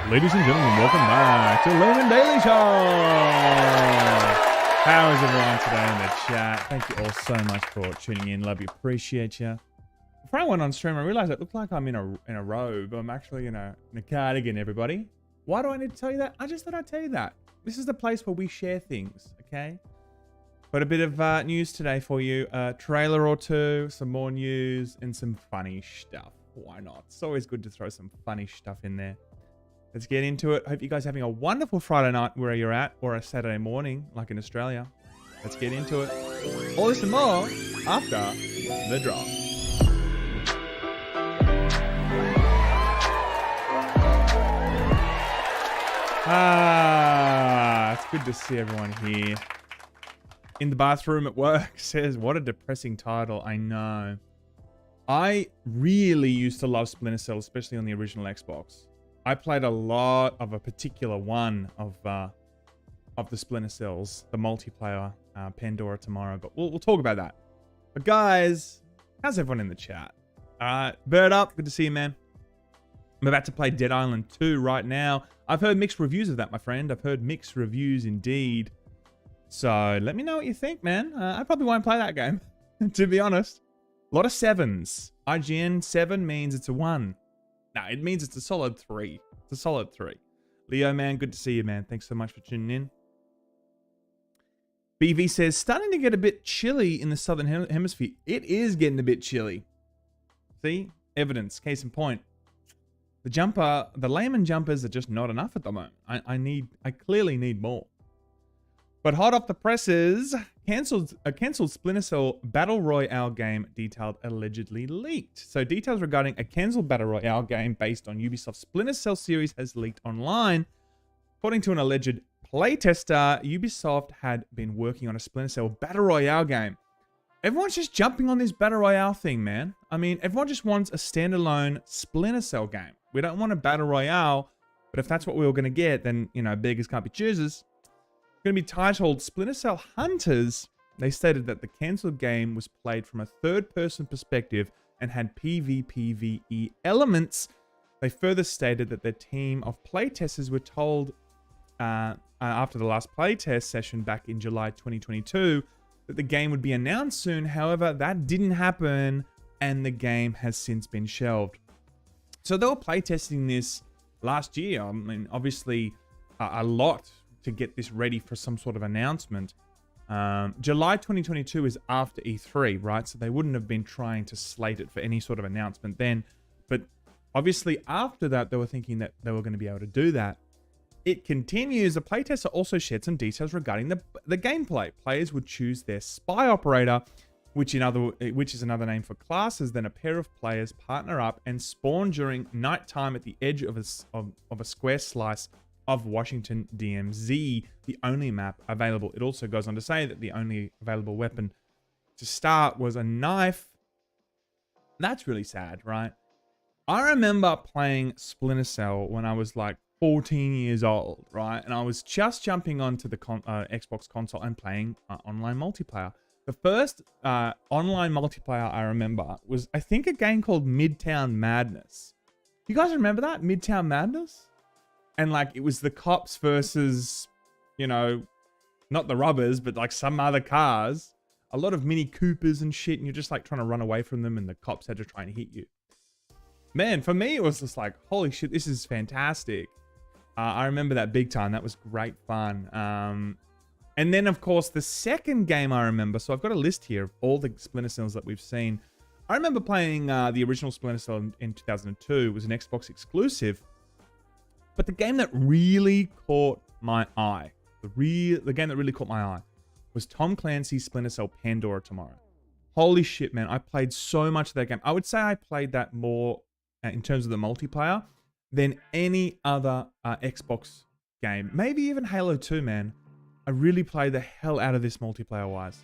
Ladies and gentlemen, welcome back to Laymen Daily Show. How is everyone today in the chat? Thank you all so much for tuning in. Love you, appreciate you. Before I went on stream, I realized it looked like I'm in a robe. I'm actually in a cardigan, everybody. Why do I need to tell you that? I just thought I'd tell you that. This is the place where we share things, okay? Got a bit of news today for you. A trailer or two, some more news, and some funny stuff. Why not? It's always good to throw some funny stuff in there. Let's get into it. Hope you guys are having a wonderful Friday night where you're at, or a Saturday morning, like in Australia. Let's get into it. All this and more after the drop. It's good to see everyone here. In the bathroom at work says, what a depressing title. I know. I really used to love Splinter Cell, especially on the original Xbox. I played a lot of a particular one of the Splinter Cells, the multiplayer, Pandora tomorrow, but we'll talk about that. But guys, how's everyone in the chat? Bird up, good to see you, man. I'm about to play Dead Island 2 right now. I've heard mixed reviews of that, my friend. I've heard mixed reviews indeed. So let me know what you think, man. I probably won't play that game, to be honest. A lot of 7s. IGN 7 means it's a 1. No, it means it's a solid 3. It's a solid 3. Leo, man, good to see you, man. Thanks so much for tuning in. BV says, starting to get a bit chilly in the southern hemisphere. It is getting a bit chilly. See? Evidence. Case in point. The Laymen jumpers are just not enough at the moment. I clearly need more. But hot off the presses, a cancelled Splinter Cell Battle Royale game detailed allegedly leaked. So details regarding a cancelled Battle Royale game based on Ubisoft's Splinter Cell series has leaked online. According to an alleged playtester, Ubisoft had been working on a Splinter Cell Battle Royale game. Everyone's just jumping on this Battle Royale thing, man. I mean, everyone just wants a standalone Splinter Cell game. We don't want a Battle Royale, but if that's what we were going to get, then, you know, beggars can't be choosers. Going to be titled Splinter Cell Hunters. They stated that the cancelled game was played from a third-person perspective and had PvPvE elements. They further stated that their team of playtesters were told after the last playtest session back in July 2022 that the game would be announced soon. However, that didn't happen and the game has since been shelved. So they were playtesting this last year. I mean, obviously a lot to get this ready for some sort of announcement. July 2022 is after E3, right? So they wouldn't have been trying to slate it for any sort of announcement then. But obviously after that, they were thinking that they were going to be able to do that. It continues. The playtester also shared some details regarding the gameplay. Players would choose their spy operator, which is another name for classes. Then a pair of players partner up and spawn during nighttime at the edge of a square slice of Washington DMZ, the only map available. It also goes on to say that the only available weapon to start was a knife. That's really sad, right? I remember playing Splinter Cell when I was like 14 years old, right? And I was just jumping onto the Xbox console and playing online multiplayer. The first online multiplayer I remember was, I think, a game called Midtown Madness. You guys remember that? Midtown Madness? And like, it was the cops versus, you know, not the robbers, but like some other cars. A lot of Mini Coopers and shit. And you're just like trying to run away from them and the cops had to try and hit you. Man, for me, it was just like, holy shit, this is fantastic. I remember that big time. That was great fun. And then, of course, the second game I remember. So I've got a list here of all the Splinter Cells that we've seen. I remember playing the original Splinter Cell in 2002. It was an Xbox exclusive. But the game that really caught my eye, the game that really caught my eye, was Tom Clancy's Splinter Cell Pandora Tomorrow. Holy shit, man. I played so much of that game. I would say I played that more in terms of the multiplayer than any other Xbox game. Maybe even Halo 2, man. I really played the hell out of this multiplayer-wise.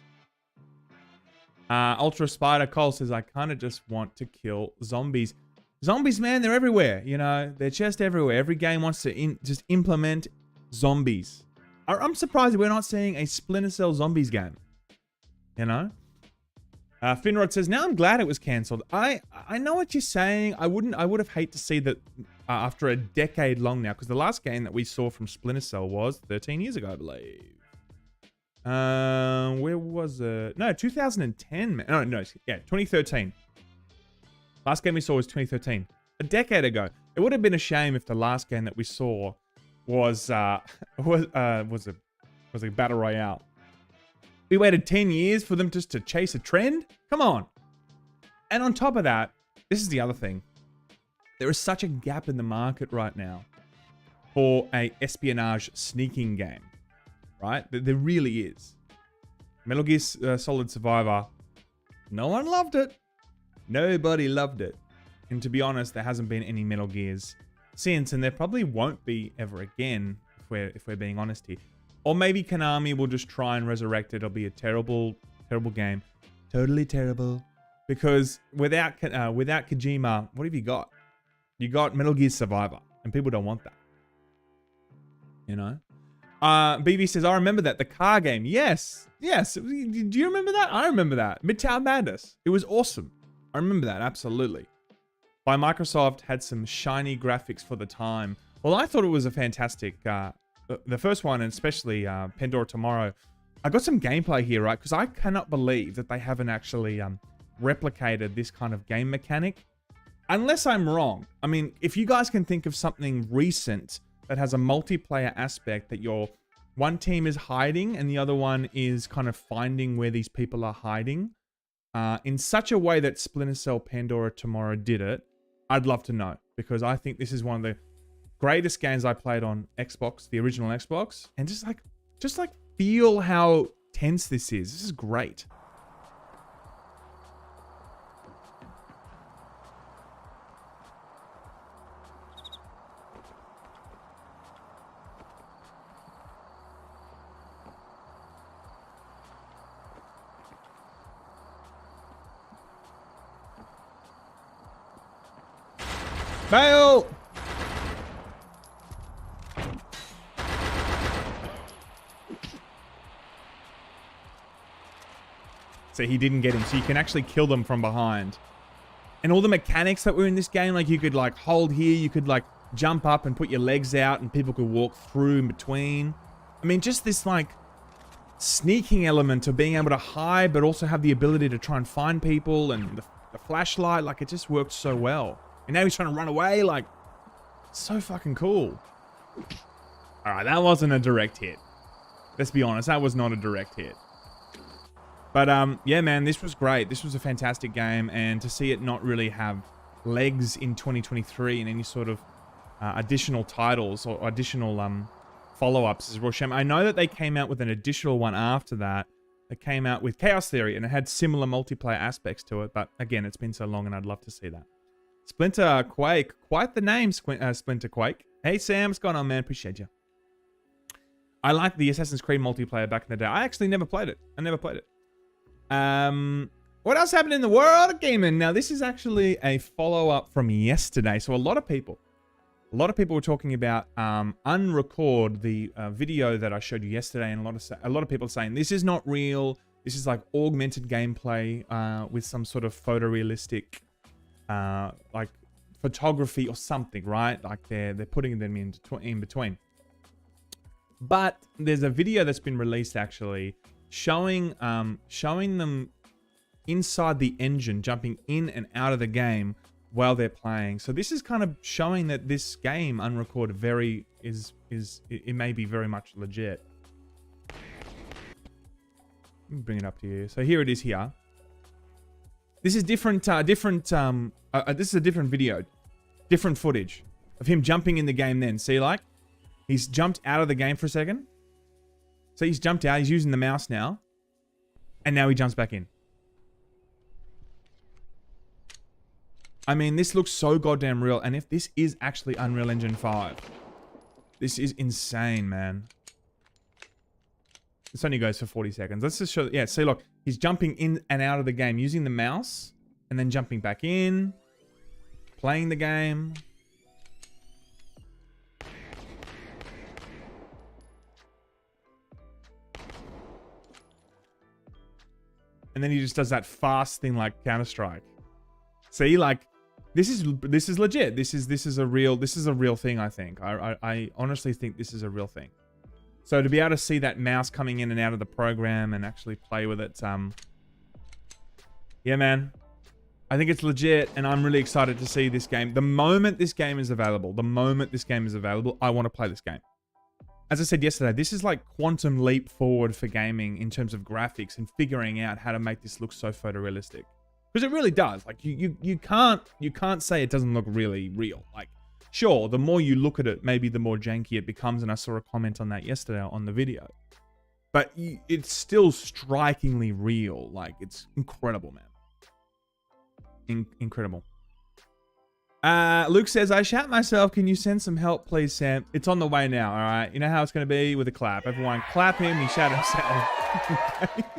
Ultra Spider Cole says, I kind of just want to kill zombies. Zombies, man, they're everywhere. You know, they're just everywhere. Every game wants to just implement zombies. I'm surprised we're not seeing a Splinter Cell zombies game. You know? Finrod says, now I'm glad it was cancelled. I know what you're saying. I would have hated to see that after a decade long now, because the last game that we saw from Splinter Cell was 13 years ago, I believe. Where was it? No, 2010. No, yeah, 2013. Last game we saw was 2013. A decade ago. It would have been a shame if the last game that we saw was a battle royale. We waited 10 years for them just to chase a trend? Come on. And on top of that, this is the other thing. There is such a gap in the market right now for a espionage sneaking game, right? There really is. Metal Gear Solid Survivor, no one loved it. Nobody loved it. And to be honest, there hasn't been any Metal Gears since, and there probably won't be ever again, if we're being honest here. Or maybe Konami will just try and resurrect it. It'll be a terrible, terrible game. Totally terrible. Because without Kojima, what have you got? You got Metal Gear Survivor, and people don't want that. You know? BB says, I remember that. The car game. Yes. Yes. Do you remember that? I remember that. Midtown Madness. It was awesome. I remember that. Absolutely. By Microsoft, had some shiny graphics for the time. Well, I thought it was a fantastic... the first one, and especially Pandora Tomorrow. I got some gameplay here, right? Because I cannot believe that they haven't actually replicated this kind of game mechanic. Unless I'm wrong. I mean, if you guys can think of something recent that has a multiplayer aspect that your one team is hiding and the other one is kind of finding where these people are hiding in such a way that Splinter Cell Pandora Tomorrow did it, I'd love to know. Because I think this is one of the greatest games I played on Xbox, the original Xbox. And just like feel how tense this is. This is great. Bail! So he didn't get him. So you can actually kill them from behind. And all the mechanics that were in this game, like you could like hold here, you could like jump up and put your legs out and people could walk through in between. I mean, just this like sneaking element of being able to hide, but also have the ability to try and find people and the flashlight, like it just worked so well. And now he's trying to run away, like, so fucking cool. All right, that wasn't a direct hit. Let's be honest, that was not a direct hit. But yeah, man, this was great. This was a fantastic game, and to see it not really have legs in 2023 in any sort of additional titles or additional follow-ups is a real shame. I know that they came out with an additional one after that. They came out with Chaos Theory, and it had similar multiplayer aspects to it. But again, it's been so long, and I'd love to see that. Splinter Quake, quite the name, Splinter Quake. Hey Sam, what's going on, man? Appreciate you. I liked the Assassin's Creed multiplayer back in the day. I actually never played it. I never played it. What else happened in the world of gaming? Now, this is actually a follow-up from yesterday. So a lot of people were talking about Unrecord, the video that I showed you yesterday, and a lot of people saying this is not real. This is like augmented gameplay with some sort of photorealistic like photography or something, right? Like they're putting them in between. But there's a video that's been released actually showing them inside the engine, jumping in and out of the game while they're playing. So this is kind of showing that this game, Unrecord, it may be very much legit. Let me bring it up to you. So here it is here. This is different. This is a different video, different footage of him jumping in the game. Then see, like, he's jumped out of the game for a second. So he's jumped out. He's using the mouse now, and now he jumps back in. I mean, this looks so goddamn real. And if this is actually Unreal Engine 5, this is insane, man. This only goes for 40 seconds. Let's just show. Yeah, see, look. He's jumping in and out of the game using the mouse and then jumping back in, playing the game. And then he just does that fast thing like Counter-Strike. See, like, This is legit. This is a real thing, I think. I honestly think this is a real thing. So to be able to see that mouse coming in and out of the program and actually play with it, yeah, man. I think it's legit, and I'm really excited to see this game. The moment this game is available, I want to play this game. As I said yesterday, this is like quantum leap forward for gaming in terms of graphics and figuring out how to make this look so photorealistic. Because it really does. Like you can't say it doesn't look really real. Like, sure, the more you look at it, maybe the more janky it becomes, and I saw a comment on that yesterday on the video. But it's still strikingly real. Like, it's incredible, man. Incredible. Luke says, I shat myself. Can you send some help, please, Sam? It's on the way now, all right? You know how it's going to be with a clap. Everyone clap him. He shat himself.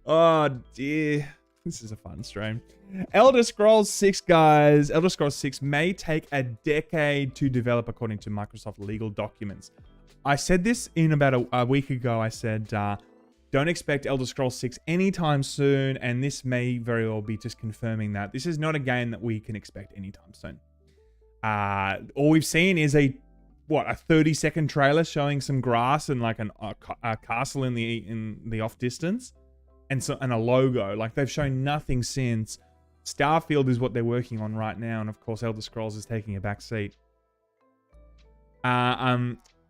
Oh, dear. This is a fun stream. Elder Scrolls 6, guys. Elder Scrolls 6 may take a decade to develop, according to Microsoft legal documents. I said this in about a week ago. I said, don't expect Elder Scrolls 6 anytime soon, and this may very well be just confirming that. This is not a game that we can expect anytime soon. All we've seen is a 30-second trailer showing some grass and like a castle in the off distance, and a logo. Like, they've shown nothing since. Starfield is what they're working on right now, and of course Elder Scrolls is taking a back seat.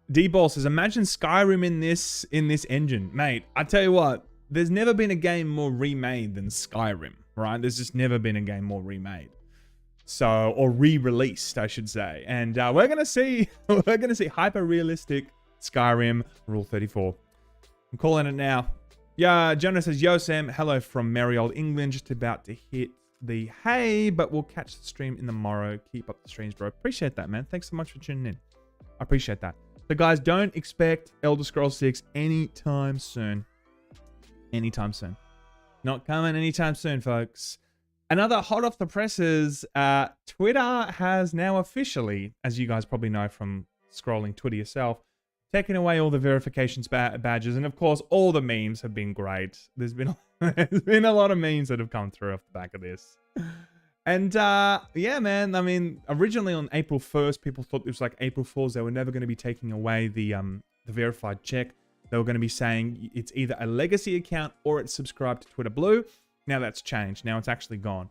D-Ball says, imagine Skyrim in this engine. Mate, I tell you what, there's never been a game more remade than Skyrim, right? There's just never been a game more remade. So, or re-released, I should say. And we're gonna see hyper-realistic Skyrim Rule 34. I'm calling it now. Yeah, Jonah says, yo Sam, hello from merry old England, just about to hit the hay, but we'll catch the stream in the morrow. Keep up the streams, bro. Appreciate that, man. Thanks so much for tuning in. I appreciate that. So guys, don't expect Elder Scrolls 6 anytime soon. Anytime soon. Not coming anytime soon, folks. Another hot off the presses, Twitter has now officially, as you guys probably know from scrolling Twitter yourself, taken away all the verifications badges. And of course, all the memes have been great. There's been a lot of memes that have come through off the back of this. And yeah, man, I mean, originally on April 1st, people thought it was like April Fools. They were never going to be taking away the verified check. They were going to be saying it's either a legacy account or it's subscribed to Twitter Blue. Now that's changed. Now it's actually gone.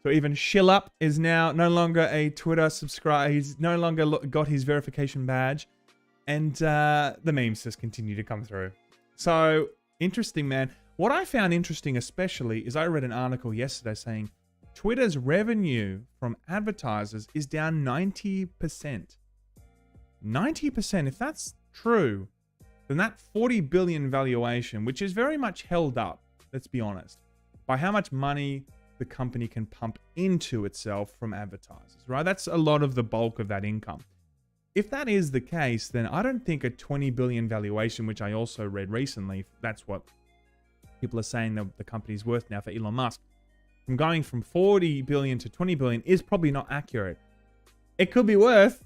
So even Shillup is now no longer a Twitter subscriber. He's no longer got his verification badge. And the memes just continue to come through. So interesting, man. What I found interesting especially is I read an article yesterday saying Twitter's revenue from advertisers is down 90%. 90%, if that's true, then that 40 billion valuation, which is very much held up, let's be honest, by how much money the company can pump into itself from advertisers, right? That's a lot of the bulk of that income. If that is the case, then I don't think a 20 billion valuation, which I also read recently, that's what people are saying the company's worth now for Elon Musk, from going from 40 billion to 20 billion is probably not accurate. It could be worth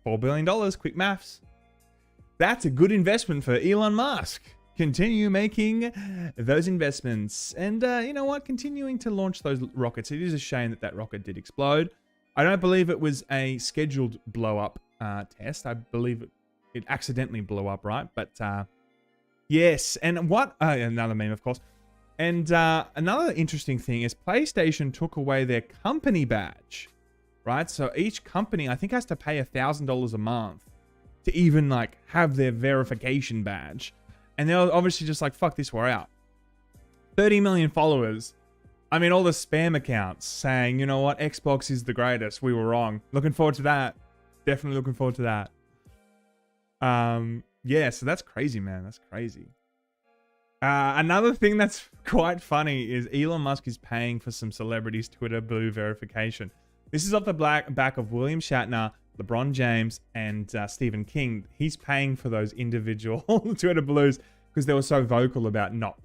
$4 billion, quick maths. That's a good investment for Elon Musk. Continue making those investments. And you know what? Continuing to launch those rockets. It is a shame that rocket did explode. I don't believe it was a scheduled blow-up test. I believe it accidentally blew up, right? But yes. And what? Another meme, of course. And another interesting thing is PlayStation took away their company badge, right? So each company, I think, has to pay $1,000 a month to even like have their verification badge. And they're obviously just like, fuck this, we're out. 30 million followers. I mean, all the spam accounts saying, you know what, Xbox is the greatest. We were wrong. Looking forward to that. Definitely looking forward to that. Yeah, so that's crazy, man. That's crazy. Another thing that's quite funny is Elon Musk is paying for some celebrities' Twitter Blue verification. This is off the back of William Shatner, LeBron James, and Stephen King. He's paying for those individual Twitter Blues because they were so vocal about not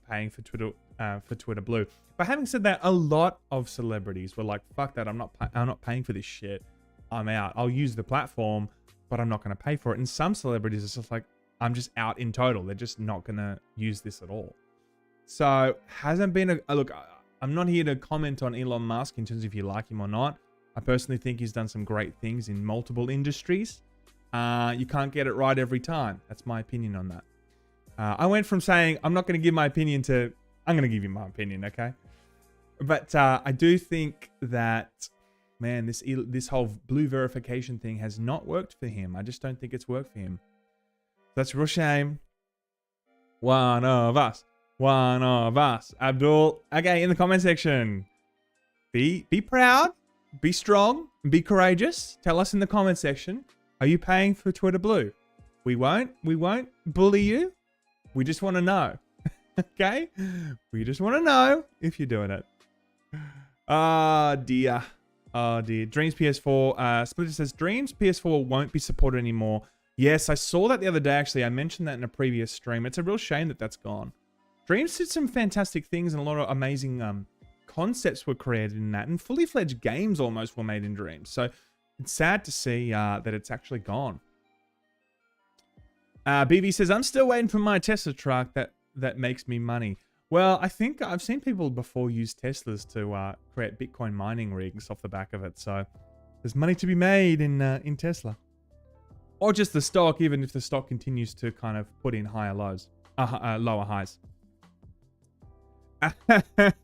paying for Twitter Blue. But having said that, a lot of celebrities were like, "Fuck that! I'm not paying for this shit. I'm out. I'll use the platform, but I'm not going to pay for it." And some celebrities are just like, I'm just out in total. They're just not going to use this at all. So hasn't been a look. I'm not here to comment on Elon Musk in terms of if you like him or not. I personally think he's done some great things in multiple industries. You can't get it right every time. That's my opinion on that. I went from saying I'm not going to give my opinion to I'm going to give you my opinion, okay? But I do think that, man, this whole blue verification thing has not worked for him. I just don't think it's worked for him. That's a real shame. One of us. One of us. Abdul. Okay, in the comment section. Be proud. Be strong. Be courageous. Tell us in the comment section. Are you paying for Twitter Blue? We won't bully you. We just want to know. Okay? We just want to know if you're doing it. Oh dear. Oh dear. Dreams PS4. Splinter says Dreams PS4 won't be supported anymore. Yes, I saw that the other day actually. I mentioned that in a previous stream. It's a real shame that that's gone. Dreams did some fantastic things and a lot of amazing concepts were created in that. And fully fledged games almost were made in Dreams. So it's sad to see that it's actually gone. BV says, I'm still waiting for my Tesla truck that makes me money. Well, I think I've seen people before use Teslas to create Bitcoin mining rigs off the back of it. So there's money to be made in Tesla. Or just the stock, even if the stock continues to kind of put in higher lows, lower highs.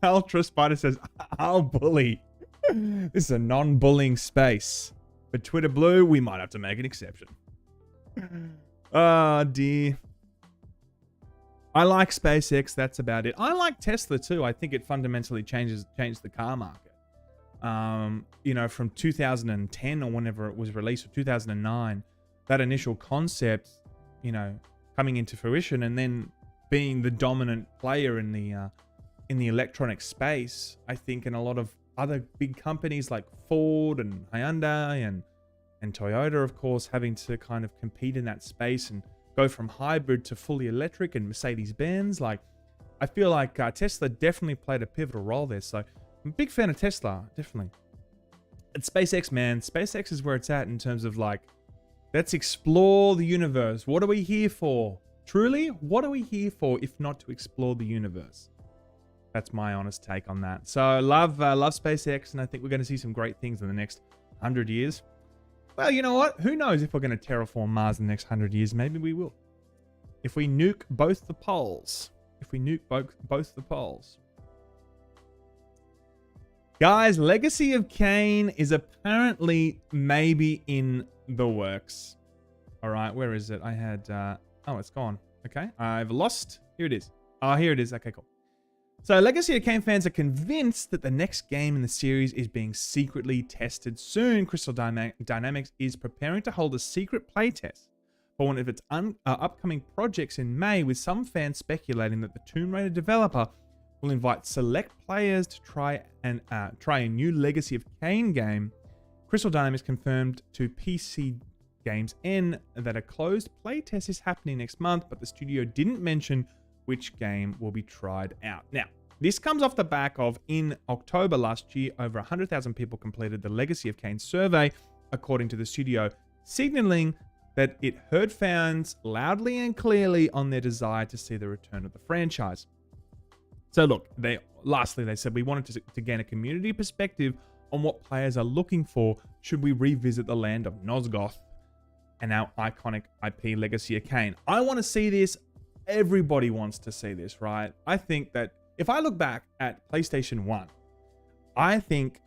Ultra Spider says, I'll bully. This is a non-bullying space. But Twitter Blue, we might have to make an exception. Oh, dear. I like SpaceX. That's about it. I like Tesla, too. I think it fundamentally changed the car market. You know, from 2010 or whenever it was released, or 2009, that initial concept, you know, coming into fruition and then being the dominant player in the electronic space, I think, and a lot of other big companies like Ford and Hyundai and Toyota, of course, having to kind of compete in that space and go from hybrid to fully electric, and Mercedes-Benz. Like, I feel like Tesla definitely played a pivotal role there. So I'm a big fan of Tesla, definitely. It's SpaceX, man. SpaceX is where it's at in terms of like, let's explore the universe. What are we here for? Truly, what are we here for if not to explore the universe? That's my honest take on that. So love SpaceX, and I think we're going to see some great things in the next 100 years. Well, you know what? Who knows if we're going to terraform Mars in the next 100 years? Maybe we will. If we nuke both the poles. If we nuke both the poles. Guys, Legacy of Kain is apparently maybe in the works. All right, where is it? I had... oh, it's gone. Okay, I've lost... Here it is. Oh, here it is. Okay, cool. So Legacy of Kain fans are convinced that the next game in the series is being secretly tested soon. Crystal Dynamics is preparing to hold a secret playtest for one of its upcoming projects in May, with some fans speculating that the Tomb Raider developer will invite select players to try a new Legacy of Kain game. Crystal Dynamics confirmed to PC Games N that a closed playtest is happening next month, but the studio didn't mention which game will be tried out. Now, this comes off the back of, in October last year, over 100,000 people completed the Legacy of Kain survey, according to the studio, signaling that it heard fans loudly and clearly on their desire to see the return of the franchise. So look, lastly, they said we wanted to gain a community perspective on what players are looking for should we revisit the land of Nosgoth and our iconic IP Legacy of Kain. I want to see this. Everybody wants to see this, right? I think that if I look back at PlayStation 1, I think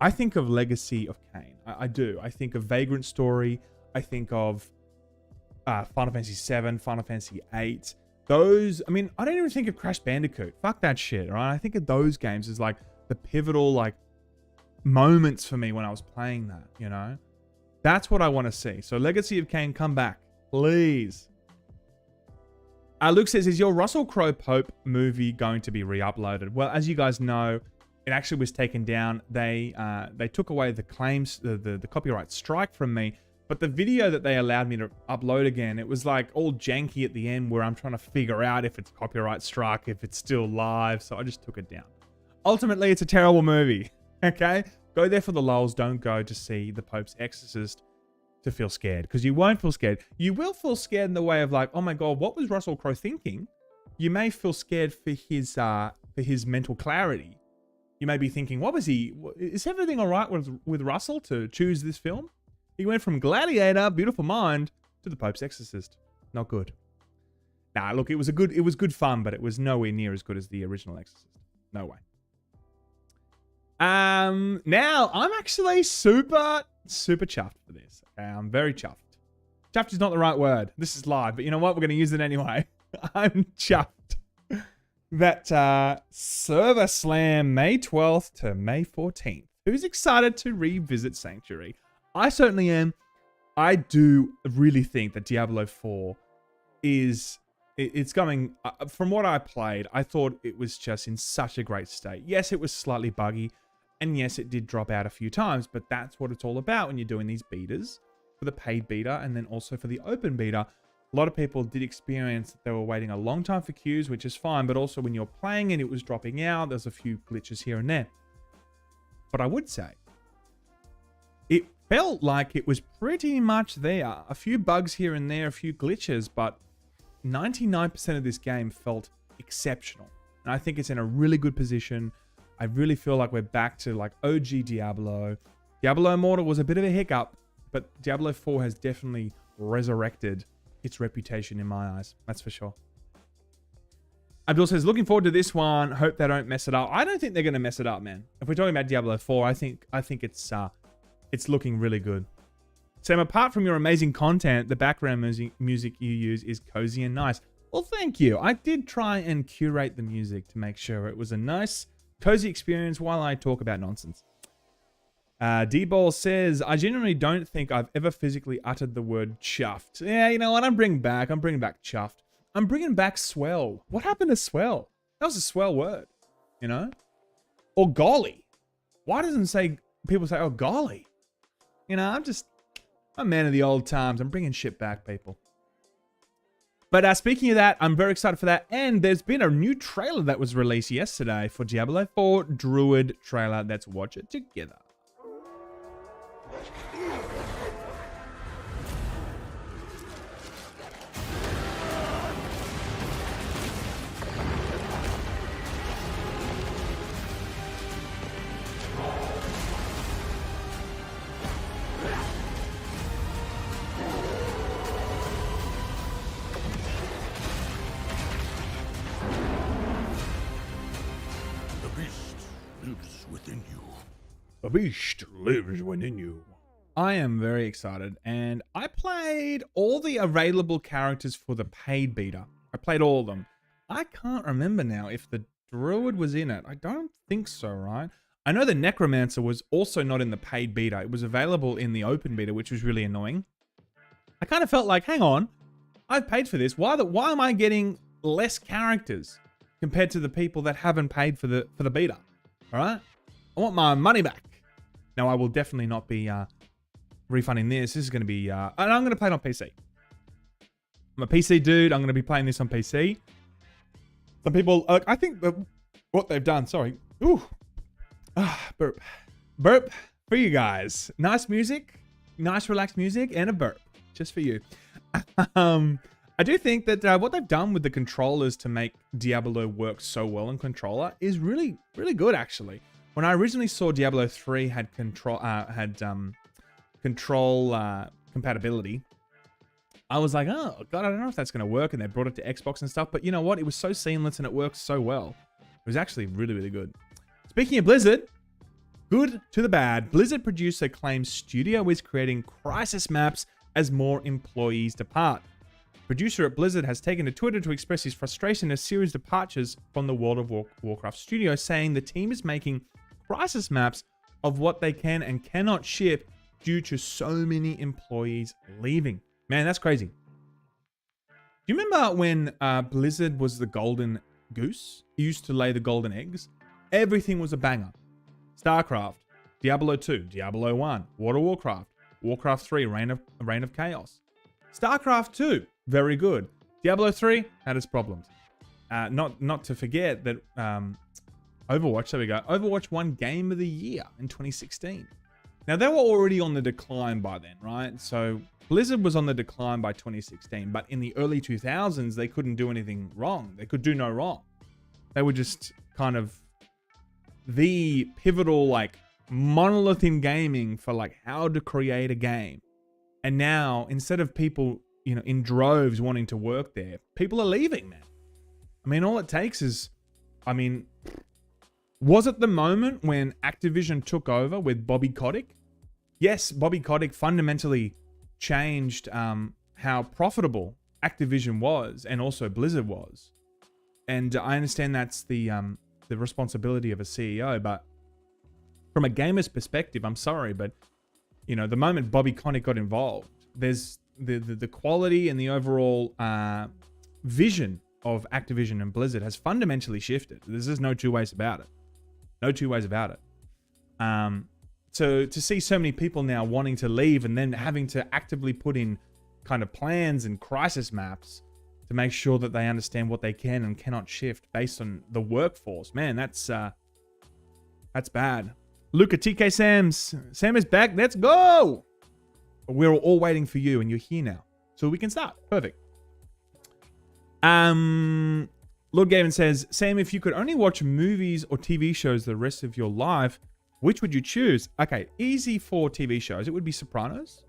of Legacy of Kain. I do. I think of Vagrant Story. I think of Final Fantasy 7, Final Fantasy 8. Those, I mean, I don't even think of Crash Bandicoot. Fuck that shit, right? I think of those games as like the pivotal like moments for me when I was playing that, you know? That's what I want to see. So Legacy of Kain, come back, please. Luke says, is your Russell Crowe Pope movie going to be re-uploaded? Well, as you guys know, it actually was taken down. They took away the claims, the copyright strike from me. But the video that they allowed me to upload again, it was like all janky at the end where I'm trying to figure out if it's copyright struck, if it's still live. So I just took it down. Ultimately, it's a terrible movie. Okay? Go there for the lulz. Don't go to see The Pope's Exorcist to feel scared, because you won't feel scared. You will feel scared in the way of like, oh my God, what was Russell Crowe thinking? You may feel scared for his mental clarity, You may be thinking, what was he? Is everything all right with Russell to choose this film? He went from Gladiator, Beautiful Mind, to The Pope's Exorcist. Not good. Nah, look, it was good fun, but it was nowhere near as good as the original Exorcist. No way. Now I'm actually super chuffed for this. Okay, I'm very chuffed. Chuffed is not the right word. This is live, but you know what? We're going to use it anyway. I'm chuffed that Server Slam May 12th to May 14th. Who's excited to revisit Sanctuary? I certainly am. I do really think that Diablo 4 is... It's going... from what I played, I thought it was just in such a great state. Yes, it was slightly buggy. And yes, it did drop out a few times. But that's what it's all about when you're doing these betas. For the paid beta and then also for the open beta. A lot of people did experience that they were waiting a long time for queues, which is fine. But also when you're playing and it was dropping out, there's a few glitches here and there. But I would say, it felt like it was pretty much there. A few bugs here and there, a few glitches, but 99% of this game felt exceptional. And I think it's in a really good position. I really feel like we're back to like OG Diablo. Diablo Immortal was a bit of a hiccup, but Diablo 4 has definitely resurrected its reputation in my eyes. That's for sure. Abdul says, looking forward to this one. Hope they don't mess it up. I don't think they're going to mess it up, man. If we're talking about Diablo 4, I think it's looking really good. Sam, apart from your amazing content, the background music you use is cozy and nice. Well, thank you. I did try and curate the music to make sure it was a nice, cozy experience while I talk about nonsense. D-Ball says, I genuinely don't think I've ever physically uttered the word chuffed. Yeah, you know what? I'm bringing back chuffed. I'm bringing back swell. What happened to swell? That was a swell word, you know? Or golly. Why doesn't people say, oh, golly? You know, I'm a man of the old times. I'm bringing shit back, people. But speaking of that, I'm very excited for that. And there's been a new trailer that was released yesterday for Diablo 4 Druid trailer. Let's watch it together. The beast lives within you. I am very excited, and I played all the available characters for the paid beta. I played all of them. I can't remember now if the druid was in it. I don't think so, right? I know the necromancer was also not in the paid beta. It was available in the open beta, which was really annoying. I kind of felt like, hang on, I've paid for this. Why am I getting less characters compared to the people that haven't paid for the beta? All right, I want my money back. Now, I will definitely not be refunding this. This is going to be... and I'm going to play it on PC. I'm a PC dude. I'm going to be playing this on PC. Some people... I think what they've done... Sorry. Ooh. Burp. Burp for you guys. Nice music. Nice relaxed music. And a burp. Just for you. I do think that what they've done with the controllers to make Diablo work so well in controller is really, really good, actually. When I originally saw Diablo 3 had control compatibility, I was like, oh god, I don't know if that's going to work. And they brought it to Xbox and stuff. But you know what? It was so seamless and it worked so well. It was actually really, really good. Speaking of Blizzard, good to the bad. Blizzard producer claims studio is creating crisis maps as more employees depart. Producer at Blizzard has taken to Twitter to express his frustration at series departures from the World of Warcraft studio, saying the team is making crisis maps of what they can and cannot ship due to so many employees leaving. Man, that's crazy. Do you remember when Blizzard was the golden goose? He used to lay the golden eggs. Everything was a banger. StarCraft, Diablo 2, Diablo 1, World of Warcraft, Warcraft 3, Reign of Chaos. StarCraft 2, very good. Diablo 3 had its problems. Not to forget that Overwatch, there we go. Overwatch won Game of the Year in 2016. Now, they were already on the decline by then, right? So Blizzard was on the decline by 2016, but in the early 2000s, they couldn't do anything wrong. They could do no wrong. They were just kind of the pivotal, like, monolith in gaming for, like, how to create a game. And now, instead of people, you know, in droves wanting to work there, people are leaving, man. I mean, all it takes is, I mean, was it the moment when Activision took over with Bobby Kotick? Yes, Bobby Kotick fundamentally changed how profitable Activision was and also Blizzard was. And I understand that's the responsibility of a CEO, but from a gamer's perspective, I'm sorry, but you know, the moment Bobby Kotick got involved, there's the quality and the overall vision of Activision and Blizzard has fundamentally shifted. There's just no two ways about it. No two ways about it. So to see so many people now wanting to leave and then having to actively put in kind of plans and crisis maps to make sure that they understand what they can and cannot shift based on the workforce, man, that's bad. Luca, TK Sam is back. Let's go. We're all waiting for you, and you're here now, so we can start. Perfect. Lord Gavin says, Sam, if you could only watch movies or TV shows the rest of your life, which would you choose? Okay, easy for TV shows. It would be Sopranos.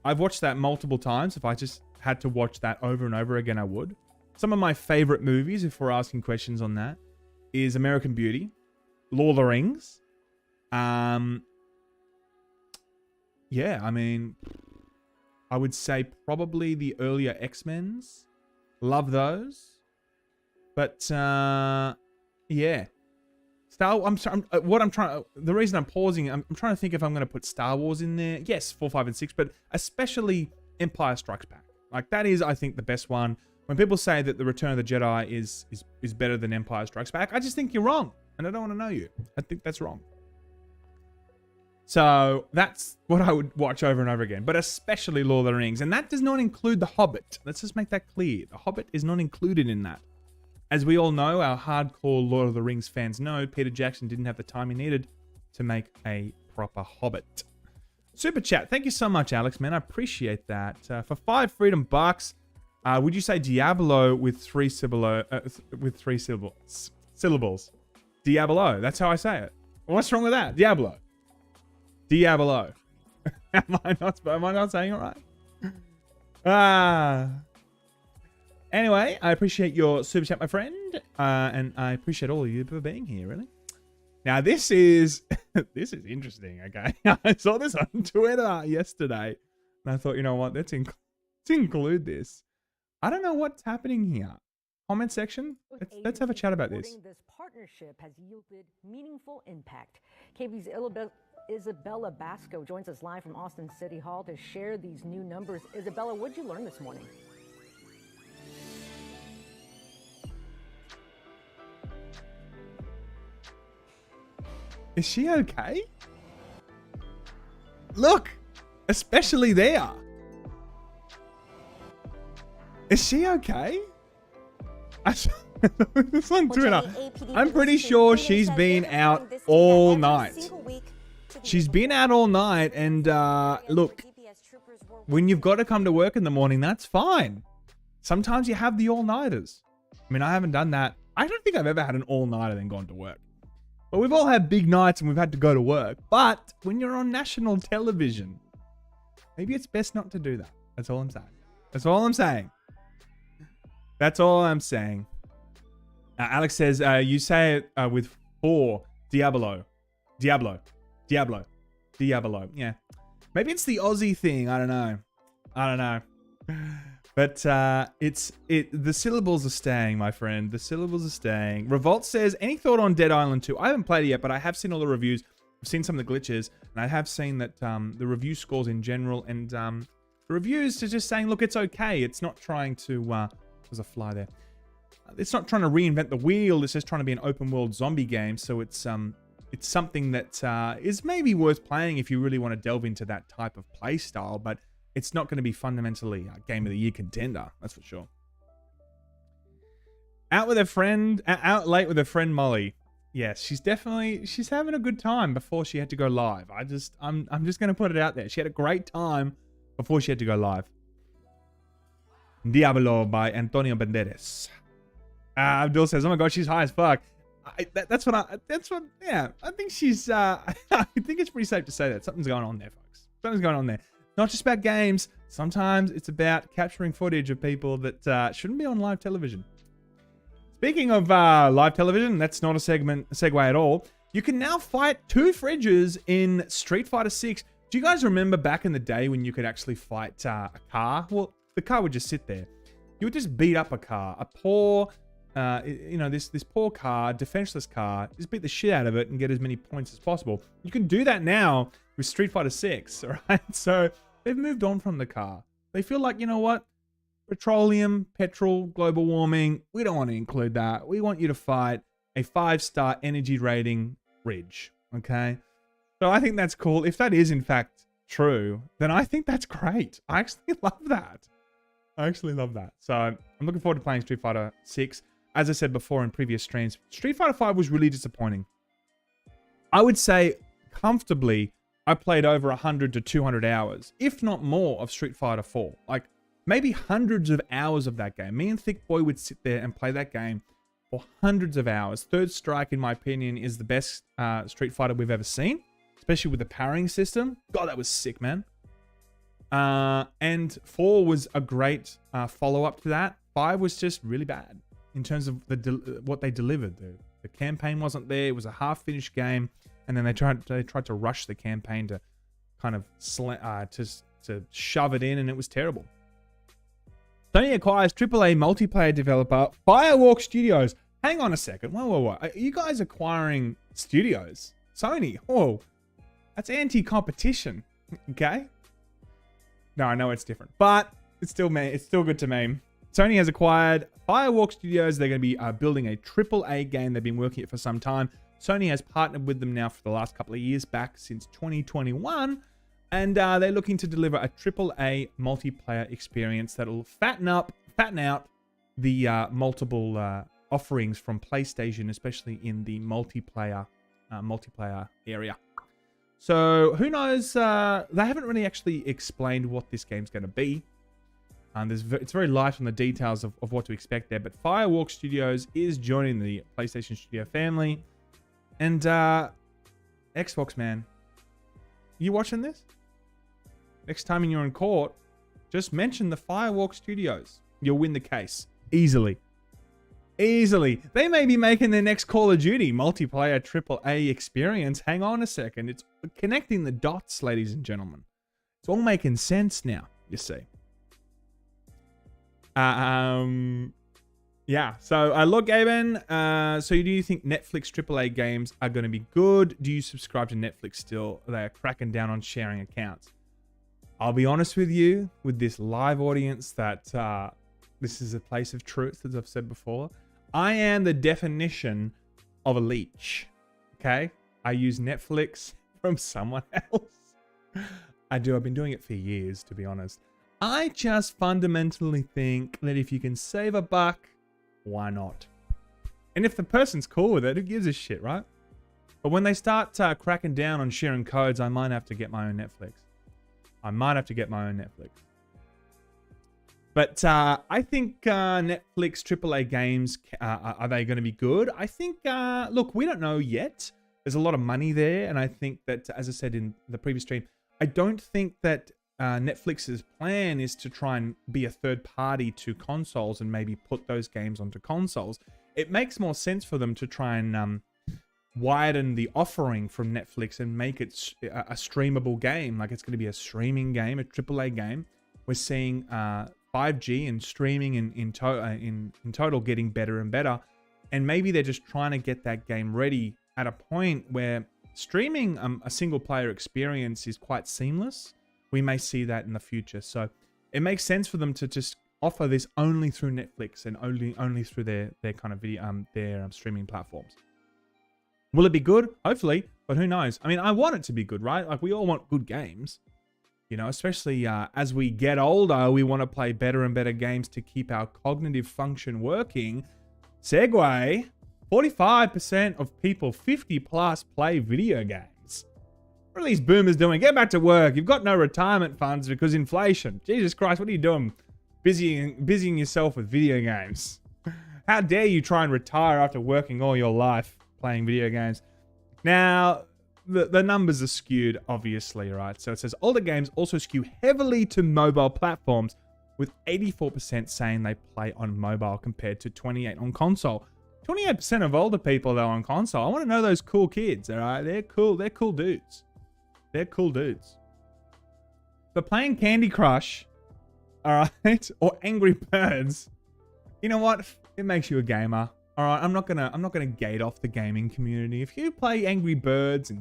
I've watched that multiple times. If I just had to watch that over and over again, I would. Some of my favorite movies, if we're asking questions on that, is American Beauty, Lord of the Rings. Yeah, I mean, I would say probably the earlier X-Men's. Love those. But, yeah. The reason I'm pausing, I'm trying to think if I'm going to put Star Wars in there. Yes, 4, 5, and 6, but especially Empire Strikes Back. Like, that is, I think, the best one. When people say that the Return of the Jedi is better than Empire Strikes Back, I just think you're wrong. And I don't want to know you. I think that's wrong. So that's what I would watch over and over again, but especially Lord of the Rings. And that does not include The Hobbit. Let's just make that clear. The Hobbit is not included in that. As we all know, our hardcore Lord of the Rings fans know, Peter Jackson didn't have the time he needed to make a proper Hobbit. Super chat. Thank you so much, Alex, man. I appreciate that. For 5 freedom bucks, would you say Diablo with 3 syllables? Diablo. That's how I say it. What's wrong with that? Diablo. Diablo. Am I not saying it right? Anyway, I appreciate your super chat, my friend, and I appreciate all of you for being here. Really. Now this is interesting. Okay, I saw this on Twitter yesterday, and I thought, you know what? Let's include this. I don't know what's happening here. Comment section. Let's have a chat about this. This partnership has yielded meaningful impact. KB's Isabella Basco joins us live from Austin City Hall to share these new numbers. Isabella, what did you learn this morning? Is she okay? Look, especially there. Is she okay? This on Twitter. I'm pretty sure she's been out all night. She's been out all night, and look, when you've got to come to work in the morning, that's fine. Sometimes you have the all-nighters. I mean, I haven't done that. I don't think I've ever had an all-nighter and then gone to work. But we've all had big nights and we've had to go to work. But when you're on national television, maybe it's best not to do that. That's all I'm saying. That's all I'm saying. That's all I'm saying. Alex says, you say it with 4. Diablo. Yeah. Maybe it's the Aussie thing. I don't know. But the syllables are staying, my friend. The syllables are staying. Revolt says, any thought on Dead Island 2? I haven't played it yet, but I have seen all the reviews. I've seen some of the glitches, and I have seen that the review scores in general, and the reviews are just saying, look, it's okay. It's not trying to... there's a fly there. It's not trying to reinvent the wheel. It's just trying to be an open world zombie game. So it's something that is maybe worth playing if you really want to delve into that type of play style, but it's not going to be fundamentally a Game of the Year contender. That's for sure. Out late with a friend Molly. Yes, she's having a good time before she had to go live. I'm just going to put it out there. She had a great time before she had to go live. Diablo by Antonio Banderas. Abdul says, oh my god, she's high as fuck. Yeah, I think she's, I think it's pretty safe to say that something's going on there, folks. Something's going on there. Not just about games. Sometimes it's about capturing footage of people that shouldn't be on live television. Speaking of live television, that's not a segue at all. You can now fight 2 fridges in Street Fighter 6. Do you guys remember back in the day when you could actually fight a car? Well, the car would just sit there. You would just beat up a car, a poor, this poor car, defenseless car, just beat the shit out of it and get as many points as possible. You can do that now with Street Fighter 6, all right? So they've moved on from the car. They feel like, you know what? Petroleum, petrol, global warming, we don't want to include that. We want you to fight a 5-star energy rating fridge, okay? So I think that's cool. If that is in fact true, then I think that's great. I actually love that. So I'm looking forward to playing Street Fighter 6. As I said before in previous streams, Street Fighter 5 was really disappointing. I would say comfortably I played over 100 to 200 hours, if not more, of Street Fighter 4. Like maybe hundreds of hours of that game. Me and Thick Boy would sit there and play that game for hundreds of hours. Third Strike, in my opinion, is the best Street Fighter we've ever seen, especially with the parrying system. God, that was sick, man. And 4 was a great follow-up to that. 5 was just really bad in terms of what they delivered. The campaign wasn't there. It was a half-finished game, and then they tried to rush the campaign to kind of to shove it in, and it was terrible. Sony acquires AAA multiplayer developer Firewalk Studios. Hang on a second. Whoa. Are you guys acquiring studios? Sony? Whoa. That's anti-competition. Okay? No, I know it's different, but it's still good to me. Sony has acquired Firewalk Studios. They're going to be building a AAA game. They've been working it for some time. Sony has partnered with them now for the last couple of years, back since 2021. And they're looking to deliver a AAA multiplayer experience that'll fatten out the multiple offerings from PlayStation, especially in the multiplayer area. So who knows? They haven't really actually explained what this game's going to be. It's very light on the details of what to expect there. But Firewalk Studios is joining the PlayStation Studio family. And Xbox, man, you watching this? Next time you're in court, just mention the Firewalk Studios. You'll win the case. Easily. They may be making their next Call of Duty multiplayer AAA experience. Hang on a second. It's connecting the dots, ladies and gentlemen. It's all making sense now, you see. Yeah. So, look, Gaben, so do you think Netflix AAA games are going to be good? Do you subscribe to Netflix still? They are cracking down on sharing accounts. I'll be honest with you, with this live audience, that this is a place of truth, as I've said before. I am the definition of a leech, okay? I use Netflix from someone else. I do. I've been doing it for years, to be honest. I just fundamentally think that if you can save a buck, why not? And if the person's cool with it, who gives a shit, right? But when they start cracking down on sharing codes, I might have to get my own Netflix. But I think Netflix AAA games, are they going to be good? I think, look, we don't know yet. There's a lot of money there. And I think that, as I said in the previous stream, I don't think that Netflix's plan is to try and be a third party to consoles and maybe put those games onto consoles. It makes more sense for them to try and widen the offering from Netflix and make it a streamable game. Like, it's going to be a streaming game, a AAA game. We're seeing 5G and streaming in total getting better and better. And maybe they're just trying to get that game ready at a point where streaming a single player experience is quite seamless. We may see that in the future. So it makes sense for them to just offer this only through Netflix and only through their kind of video, their streaming platforms. Will it be good? Hopefully, but who knows? I mean, I want it to be good, right? Like, we all want good games, you know, especially as we get older, we want to play better and better games to keep our cognitive function working. Segue, 45% of people 50 plus play video games. What are these boomers doing? Get back to work. You've got no retirement funds because inflation. Jesus Christ, what are you doing? Busying yourself with video games. How dare you try and retire after working all your life playing video games? Now, the numbers are skewed, obviously, right? So it says older games also skew heavily to mobile platforms, with 84% saying they play on mobile compared to 28% on console. 28% of older people, though, on console. I want to know those cool kids, all right? They're cool. They're cool dudes. They're cool dudes. But playing Candy Crush, all right, or Angry Birds, you know what? It makes you a gamer. All right, I'm not gonna gate off the gaming community. If you play Angry Birds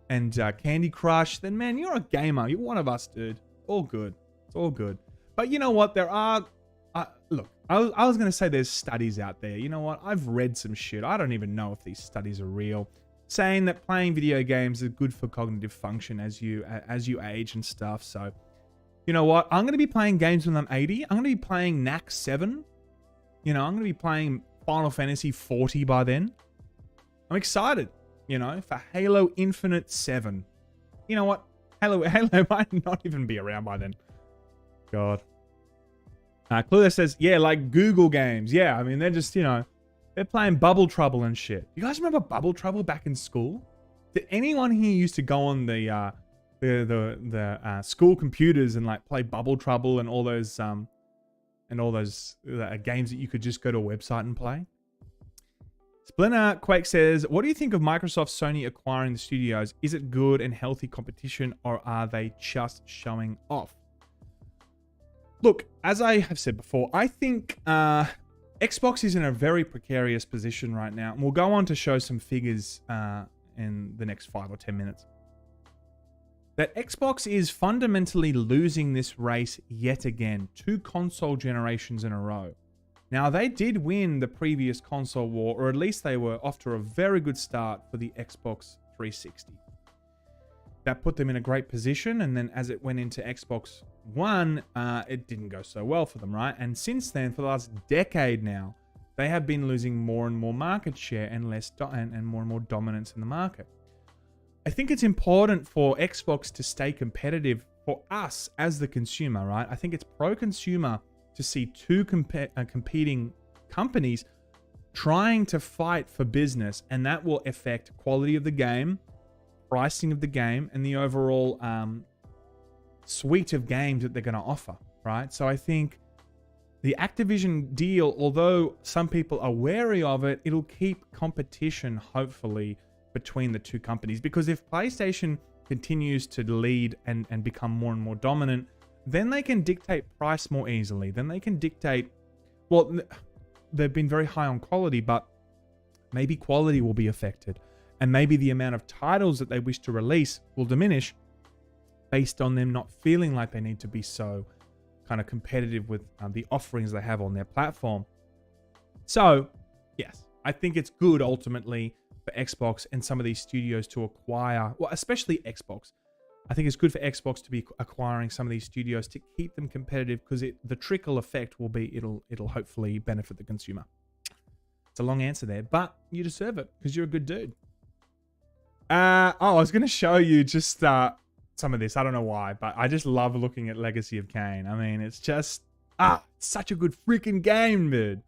and Candy Crush, then man, you're a gamer. You're one of us, dude. All good. It's all good. But you know what? There are... look, I was going to say there's studies out there. You know what? I've read some shit. I don't even know if these studies are real. Saying that playing video games is good for cognitive function as you age and stuff. So, you know what? I'm going to be playing games when I'm 80. I'm going to be playing NAC 7. You know, I'm going to be playing Final Fantasy 40 by then. I'm excited, you know, for Halo Infinite 7. You know what? Halo might not even be around by then. God. Clueless says, yeah, like Google games. Yeah, I mean, they're just, you know, they're playing Bubble Trouble and shit. You guys remember Bubble Trouble back in school? Did anyone here used to go on the school computers and like play Bubble Trouble and all those games that you could just go to a website and play? Splinter Quake says, what do you think of Microsoft Sony acquiring the studios? Is it good and healthy competition, or are they just showing off? Look, as I have said before, I think Xbox is in a very precarious position right now. And we'll go on to show some figures in the next 5 or 10 minutes. That Xbox is fundamentally losing this race yet again, 2 console generations in a row. Now, they did win the previous console war, or at least they were off to a very good start for the Xbox 360. That put them in a great position, and then as it went into Xbox One, it didn't go so well for them, right? And since then, for the last decade now, they have been losing more and more market share and and more and more dominance in the market. I think it's important for Xbox to stay competitive for us as the consumer, right? I think it's pro-consumer to see 2 competing companies trying to fight for business, and that will affect quality of the game, pricing of the game, and the overall suite of games that they're going to offer, right? So I think the Activision deal, although some people are wary of it, it'll keep competition, hopefully, between the 2 companies. Because if PlayStation continues to lead and become more and more dominant, then they can dictate price more easily. Then they can dictate, well, they've been very high on quality, but maybe quality will be affected. And maybe the amount of titles that they wish to release will diminish based on them not feeling like they need to be so kind of competitive with the offerings they have on their platform. So, yes, I think it's good ultimately for Xbox and some of these studios to acquire, well, especially Xbox. I think it's good for Xbox to be acquiring some of these studios to keep them competitive, because the trickle effect will be it'll hopefully benefit the consumer. It's a long answer there, but you deserve it because you're a good dude. I was going to show you just some of this. I don't know why, but I just love looking at Legacy of Kain. I mean, it's just it's such a good freaking game, dude.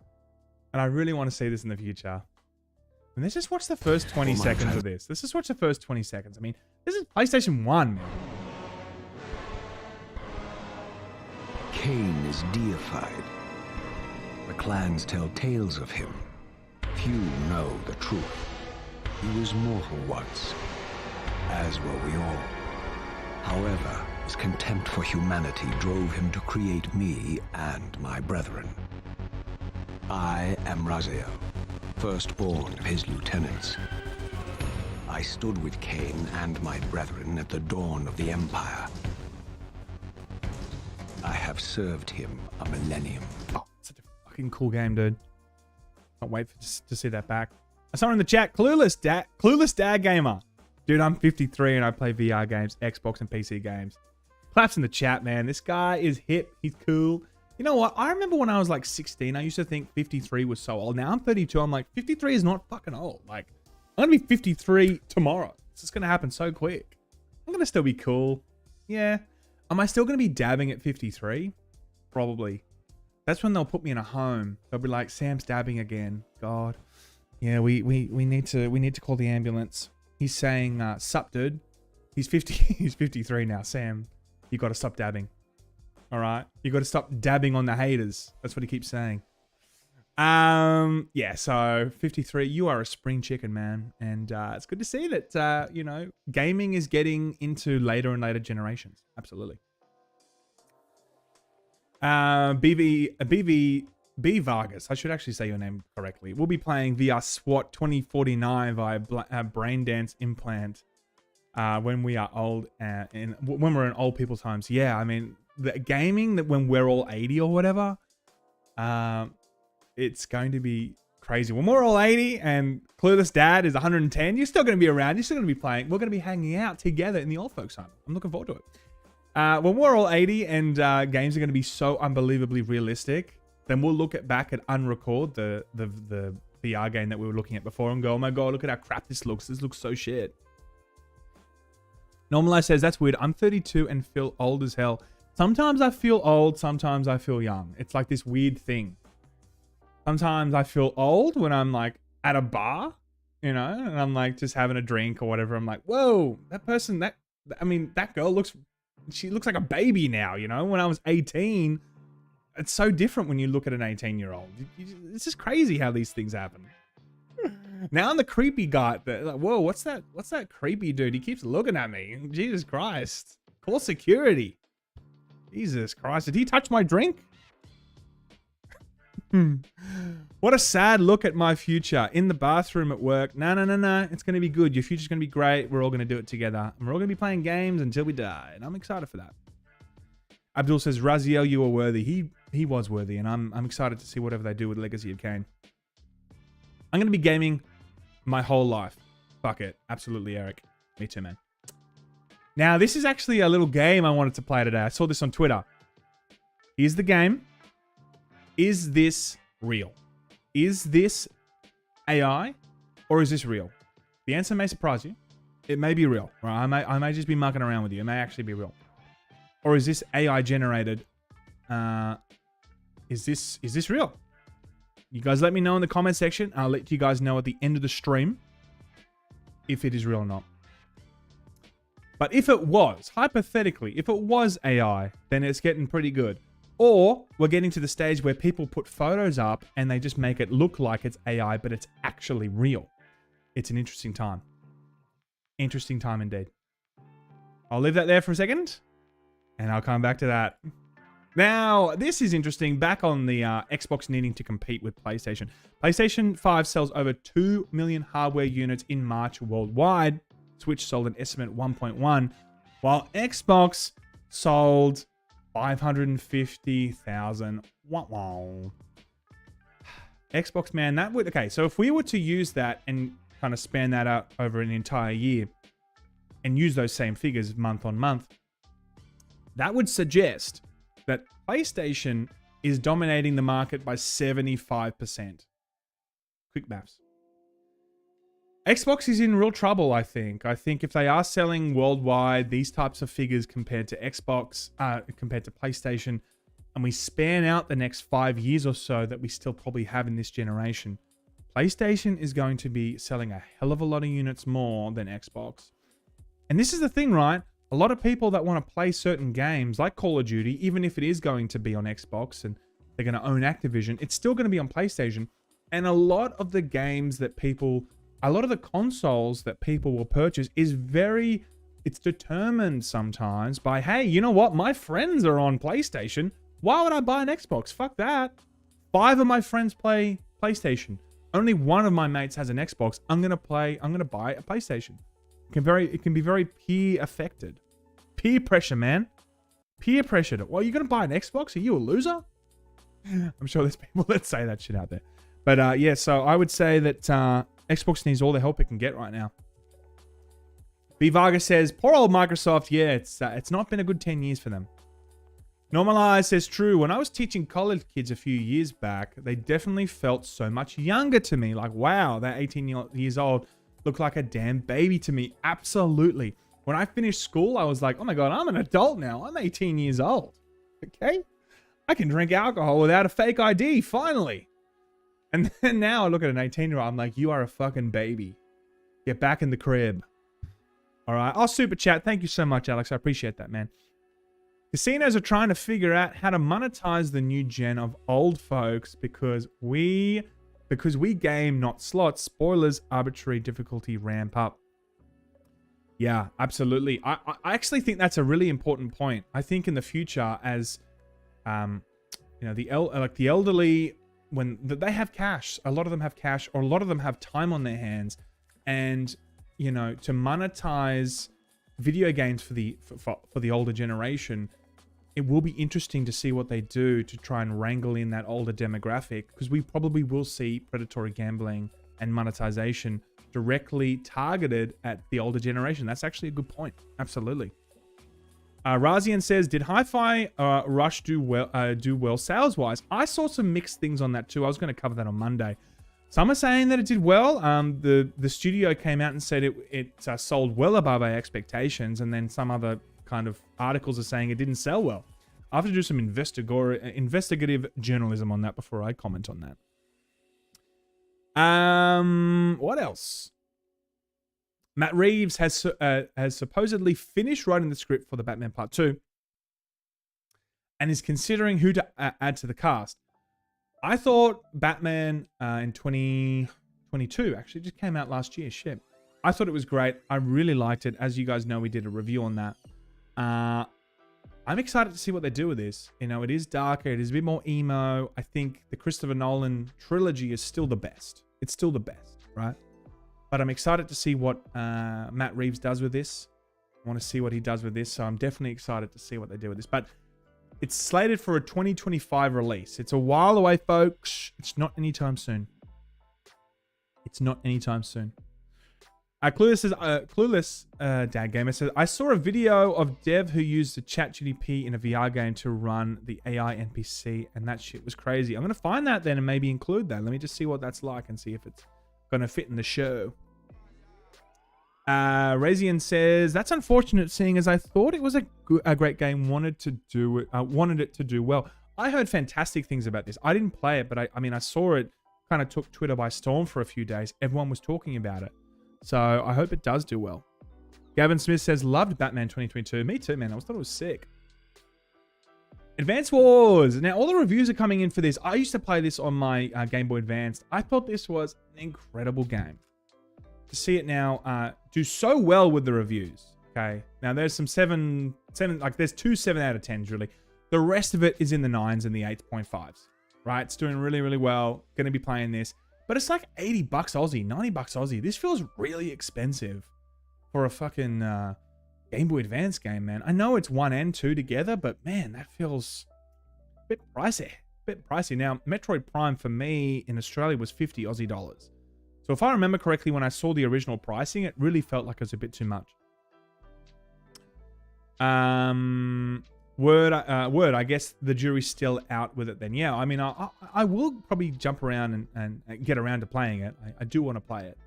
And I really want to see this in the future. And let's just watch the first 20 seconds of this. Let's just watch the first 20 seconds. I mean, this is PlayStation 1, man. Kain is deified. The clans tell tales of him. Few know the truth. He was mortal once, as were we all. However, his contempt for humanity drove him to create me and my brethren. I am Raziel, firstborn of his lieutenants. I stood with Kain and my brethren at the dawn of the Empire. I have served him a millennium. Oh, such a fucking cool game, dude. Can't wait to see that back. Someone in the chat, Clueless Dad Gamer. Dude, I'm 53 and I play VR games, Xbox and PC games. Claps in the chat, man. This guy is hip. He's cool. You know what? I remember when I was like 16, I used to think 53 was so old. Now I'm 32. I'm like, 53 is not fucking old. Like, I'm going to be 53 tomorrow. It's just going to happen so quick. I'm going to still be cool. Yeah. Am I still going to be dabbing at 53? Probably. That's when they'll put me in a home. They'll be like, Sam's dabbing again. God. Yeah, we need to call the ambulance. He's saying, sup, dude. He's 50. He's 53 now. Sam, you got to stop dabbing. All right, you got to stop dabbing on the haters. That's what he keeps saying. Yeah. So 53, you are a spring chicken, man, and it's good to see that you know, gaming is getting into later and later generations. Absolutely. B Vargas, I should actually say your name correctly. We'll be playing VR SWAT 2049 via Brain Dance Implant when we are old and when we're in old people's homes. Yeah, I mean, the gaming that when we're all 80 or whatever, it's going to be crazy. When we're all 80 and Clueless Dad is 110, you're still going to be around. You're still going to be playing. We're going to be hanging out together in the old folks' home. I'm looking forward to it. When we're all 80 and games are going to be so unbelievably realistic, then we'll look back at Unrecord, the VR game that we were looking at before, and go, oh my god, look at how crap this looks. This looks so shit. Normalize says, that's weird. I'm 32 and feel old as hell. Sometimes I feel old, sometimes I feel young. It's like this weird thing. Sometimes I feel old when I'm like at a bar, you know, and I'm like just having a drink or whatever. I'm like, whoa, that person, that girl she looks like a baby now, you know? When I was 18, it's so different when you look at an 18-year-old. It's just crazy how these things happen. Now I'm the creepy guy. Like, whoa, what's that creepy dude? He keeps looking at me. Jesus Christ. Call security. Jesus Christ. Did he touch my drink? What a sad look at my future. In the bathroom at work. No. It's going to be good. Your future's going to be great. We're all going to do it together. And we're all going to be playing games until we die. And I'm excited for that. Abdul says, Raziel, you were worthy. He was worthy. And I'm excited to see whatever they do with Legacy of Kain. I'm going to be gaming my whole life. Fuck it. Absolutely, Eric. Me too, man. Now, this is actually a little game I wanted to play today. I saw this on Twitter. Here's the game. Is this real? Is this AI or is this real? The answer may surprise you. It may be real. Right? I may just be mucking around with you. It may actually be real. Or is this AI generated? Is this real? You guys let me know in the comment section. I'll let you guys know at the end of the stream if it is real or not. But if it was, hypothetically, if it was AI, then it's getting pretty good. Or we're getting to the stage where people put photos up and they just make it look like it's AI, but it's actually real. It's an interesting time. Interesting time indeed. I'll leave that there for a second and I'll come back to that. Now, this is interesting. Back on the Xbox needing to compete with PlayStation. PlayStation 5 sells over 2 million hardware units in March worldwide. Switch sold an estimate 1.1, while Xbox sold 550,000. Wow. Xbox, man, that would... Okay, so if we were to use that and kind of span that out over an entire year and use those same figures month on month, that would suggest that PlayStation is dominating the market by 75%. Quick maths. Xbox is in real trouble, I think. I think if they are selling worldwide these types of figures compared to Xbox, compared to PlayStation, and we span out the next 5 years or so that we still probably have in this generation, PlayStation is going to be selling a hell of a lot of units more than Xbox. And this is the thing, right? A lot of people that want to play certain games, like Call of Duty, even if it is going to be on Xbox and they're going to own Activision, it's still going to be on PlayStation. And a lot of the games that a lot of the consoles that people will purchase is it's determined sometimes by, hey, you know what? My friends are on PlayStation. Why would I buy an Xbox? Fuck that. 5 of my friends play PlayStation. Only one of my mates has an Xbox. I'm going to buy a PlayStation. It can be very peer affected. Peer pressure, man. Peer pressure. Well, you're going to buy an Xbox? Are you a loser? I'm sure there's people that say that shit out there. But yeah, so I would say that Xbox needs all the help it can get right now. B. Vargas says, poor old Microsoft. Yeah, it's not been a good 10 years for them. Normalize says, true. When I was teaching college kids a few years back, they definitely felt so much younger to me. Like, wow, that 18 years old looked like a damn baby to me. Absolutely. When I finished school, I was like, oh my God, I'm an adult now. I'm 18 years old. Okay? I can drink alcohol without a fake ID, finally. And then now I look at an 18-year-old, I'm like, you are a fucking baby. Get back in the crib. All right, I'll super chat. Thank you so much, Alex. I appreciate that, man. Casinos are trying to figure out how to monetize the new gen of old folks because we game, not slots. Spoilers, arbitrary difficulty ramp up. Yeah, absolutely. I actually think that's a really important point. I think in the future, as you know, the elderly, when they have cash, a lot of them have cash, or a lot of them have time on their hands, and you know, to monetize video games for the older generation, it will be interesting to see what they do to try and wrangle in that older demographic, because we probably will see predatory gambling and monetization directly targeted at the older generation. That's actually a good point. Absolutely. Razian says, did Hi-Fi Rush do well sales-wise? I saw some mixed things on that too. I was going to cover that on Monday. Some are saying that it did well. The studio came out and said it sold well above our expectations, and then some other kind of articles are saying it didn't sell well. I have to do some investigative journalism on that before I comment on that. What else? Matt Reeves has supposedly finished writing the script for the Batman Part 2 and is considering who to add to the cast. I thought Batman in 2022 actually just came out last year. Shit. I thought it was great. I really liked it. As you guys know, we did a review on that. I'm excited to see what they do with this. You know, it is darker. It is a bit more emo. I think the Christopher Nolan trilogy is still the best. It's still the best, right? But I'm excited to see what Matt Reeves does with this. I want to see what he does with this. So I'm definitely excited to see what they do with this. But it's slated for a 2025 release. It's a while away, folks. It's not anytime soon. It's not anytime soon. Clueless Dad Gamer says, I saw a video of dev who used the ChatGPT in a VR game to run the AI NPC, and that shit was crazy. I'm going to find that then and maybe include that. Let me just see what that's like and see if it's going to fit in the show. Razian says, that's unfortunate seeing as I thought it was a great game, wanted it to do well. I heard fantastic things about this. I didn't play it, but I saw it kind of took Twitter by storm for a few days. Everyone was talking about it. So I hope it does do well. Gavin Smith says, loved Batman 2022. Me too, man. I thought it was sick. Advance Wars. Now, all the reviews are coming in for this. I used to play this on my Game Boy Advance. I thought this was an incredible game. To see it now do so well with the reviews. Okay. Now, there's some there's two 7 out of 10s, really. The rest of it is in the 9s and the 8.5s. Right? It's doing really, really well. Going to be playing this. But it's like 80 bucks Aussie, 90 bucks Aussie. This feels really expensive for a fucking Game Boy Advance game, man. I know it's 1 and 2 together, but man, that feels a bit pricey. Now, Metroid Prime for me in Australia was 50 Aussie dollars. So if I remember correctly, when I saw the original pricing, it really felt like it was a bit too much. Word, I guess the jury's still out with it then. Yeah, I mean, I will probably jump around and get around to playing it. I do want to play it.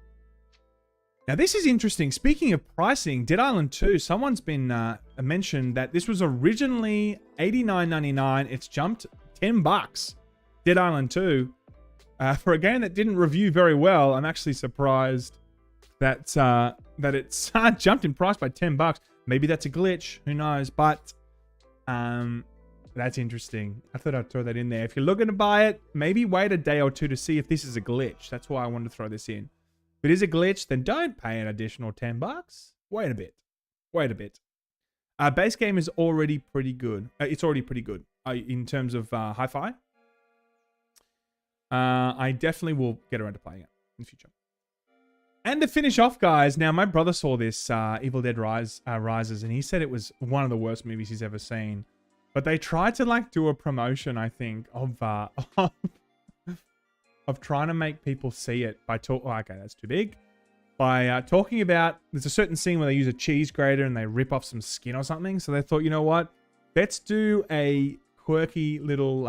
Now, this is interesting. Speaking of pricing, Dead Island 2, someone's been mentioned that this was originally $89.99. It's jumped 10 bucks. Dead Island 2. For a game that didn't review very well, I'm actually surprised that it's jumped in price by 10 bucks. Maybe that's a glitch. Who knows? But that's interesting. I thought I'd throw that in there. If you're looking to buy it, maybe wait a day or two to see if this is a glitch. That's why I wanted to throw this in. If it is a glitch, then don't pay an additional 10 bucks. Wait a bit. Base game is already pretty good. It's already pretty good in terms of hi-fi. I definitely will get around to playing it in the future. And to finish off, guys, now my brother saw this Evil Dead Rises, and he said it was one of the worst movies he's ever seen. But they tried to do a promotion, I think, of trying to make people see it by okay, that's too big. By talking about, there's a certain scene where they use a cheese grater and they rip off some skin or something. So they thought, you know what? Let's do a quirky little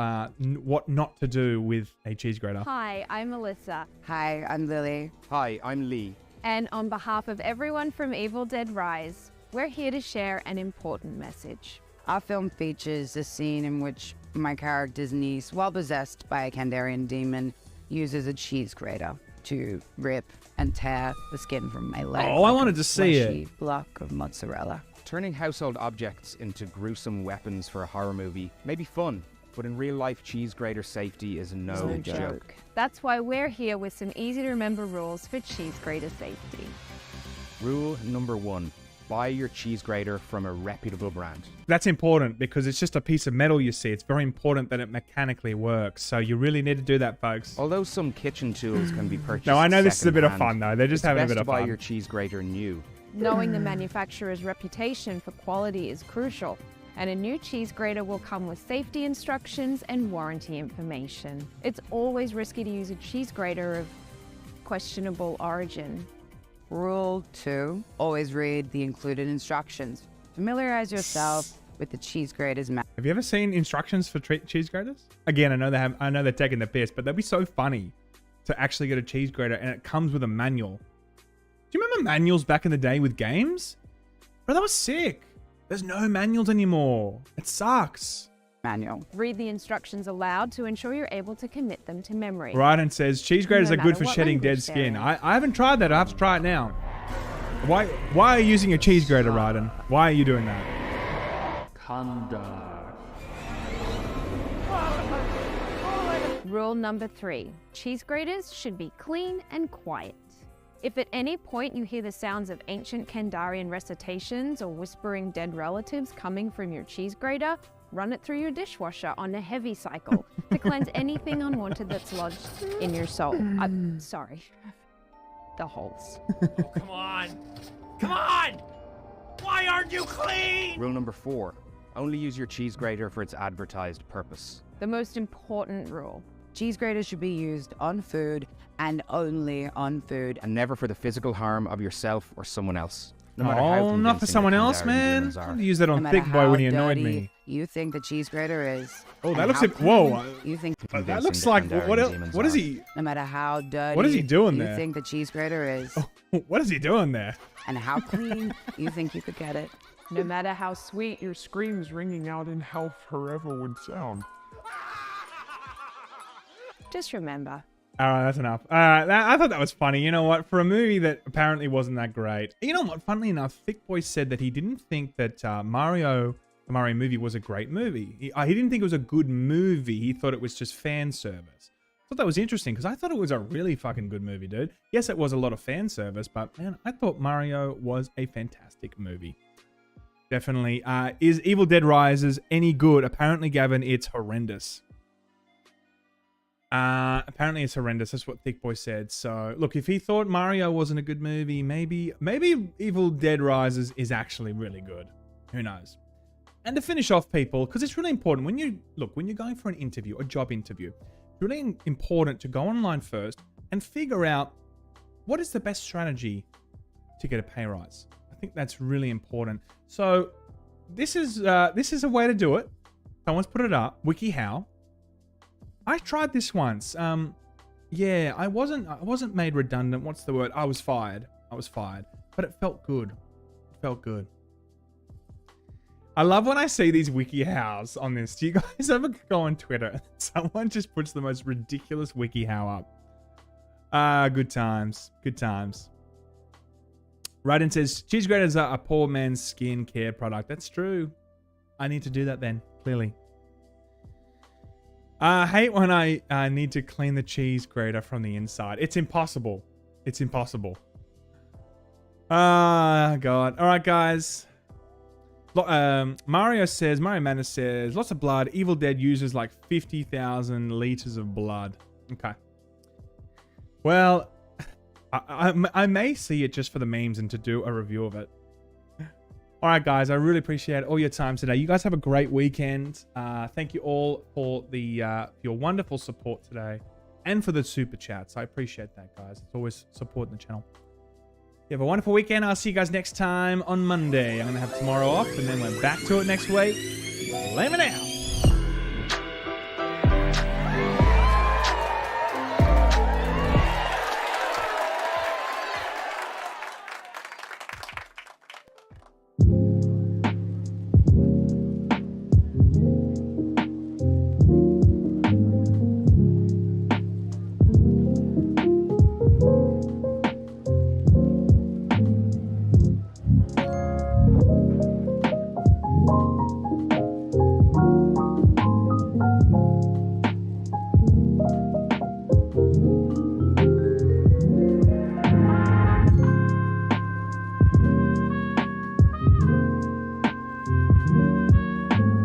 what not to do with a cheese grater. Hi, I'm Melissa. Hi, I'm Lily. Hi, I'm Lee. And on behalf of everyone from Evil Dead Rise, we're here to share an important message. Our film features a scene in which My character's niece, while possessed by a Kandarian demon, uses a cheese grater to rip and tear the skin from my leg. Oh, I wanted to see it. Fleshy block of mozzarella. Turning household objects into gruesome weapons for a horror movie may be fun, but in real life, cheese grater safety is no joke. That's why we're here with some easy to remember rules for cheese grater safety. Rule number 1. Buy your cheese grater from a reputable brand. That's important because it's just a piece of metal, you see. It's very important that it mechanically works. So you really need to do that, folks. Although some kitchen tools can be purchased No, I know this is a bit of secondhand, fun, though. They're just having a it's bit best of to buy fun. your cheese grater new. Knowing the manufacturer's reputation for quality is crucial, and a new cheese grater will come with safety instructions and warranty information. It's always risky to use a cheese grater of questionable origin. Rule 2. Always read the included instructions. Familiarize yourself with the cheese grater's map. Have you ever seen instructions for cheese graters? Again, I know they're taking the piss, but that'd be so funny to actually get a cheese grater and it comes with a manual. Do you remember manuals back in the day with games? Bro, that was sick. There's no manuals anymore. It sucks. Manual. Read the instructions aloud to ensure you're able to commit them to memory. Ryden says cheese graters No are good matter for what shedding dead language they're skin. in. I haven't tried that. I have to try it now. Why are you using a cheese grater, Ryden? Why are you doing that? Rule number 3. Cheese graters should be clean and quiet. If at any point you hear the sounds of ancient Kandarian recitations or whispering dead relatives coming from your cheese grater, run it through your dishwasher on a heavy cycle to cleanse anything unwanted that's lodged in your soul. I'm sorry. The holes. Oh, come on! Come on! Why aren't you clean? Rule number 4. Only use your cheese grater for its advertised purpose. The most important rule. Cheese graters should be used on food and only on food. And never for the physical harm of yourself or someone else. No matter how Oh, not for convincing the someone else, Kandarian man. demons are. I'd use that No on matter Thick Boy when he how annoyed dirty me. you think the cheese grater is. Oh, that and looks how it. Whoa. clean You think That Convincing looks the like Kandarian what? demons What is are. he? no matter how dirty What is he doing you there? think the cheese grater is, What is he doing there? and how clean you think you could get it. No matter how sweet Your screams ringing out in hell forever would sound. just remember. All right, that's enough. I thought that was funny. You know what? For a movie that apparently wasn't that great. You know what? Funnily enough, Thick Boy said that he didn't think that the Mario movie was a great movie. He didn't think it was a good movie. He thought it was just fan service. I thought that was interesting because I thought it was a really fucking good movie, dude. Yes, it was a lot of fan service, but man, I thought Mario was a fantastic movie. Definitely. Is Evil Dead Rises any good? Apparently, Gavin, it's horrendous. Apparently it's horrendous. That's what Thick Boy said. So, look, if he thought Mario wasn't a good movie, maybe Evil Dead Rises is actually really good. Who knows? And to finish off, people, because it's really important when you're going for an interview, a job interview, it's really important to go online first and figure out what is the best strategy to get a pay rise. I think that's really important. So, this is a way to do it. Someone's put it up. WikiHow. I tried this once. Yeah, I wasn't made redundant. What's the word? I was fired. But it felt good. I love when I see these WikiHows on this. Do you guys ever go on Twitter? Someone just puts the most ridiculous WikiHow up. Good times. Ryden says, cheese graters are a poor man's skin care product. That's true. I need to do that then, clearly. I hate when I need to clean the cheese grater from the inside. It's impossible. God. All right, guys. Mario Madness says, lots of blood. Evil Dead uses like 50,000 liters of blood. Okay. Well, I may see it just for the memes and to do a review of it. All right, guys, I really appreciate all your time today. You guys have a great weekend. Thank you all for your wonderful support today and for the super chats. I appreciate that, guys. It's always supporting the channel. You have a wonderful weekend. I'll see you guys next time on Monday. I'm going to have tomorrow off, and then we're back to it next week. Laymen out.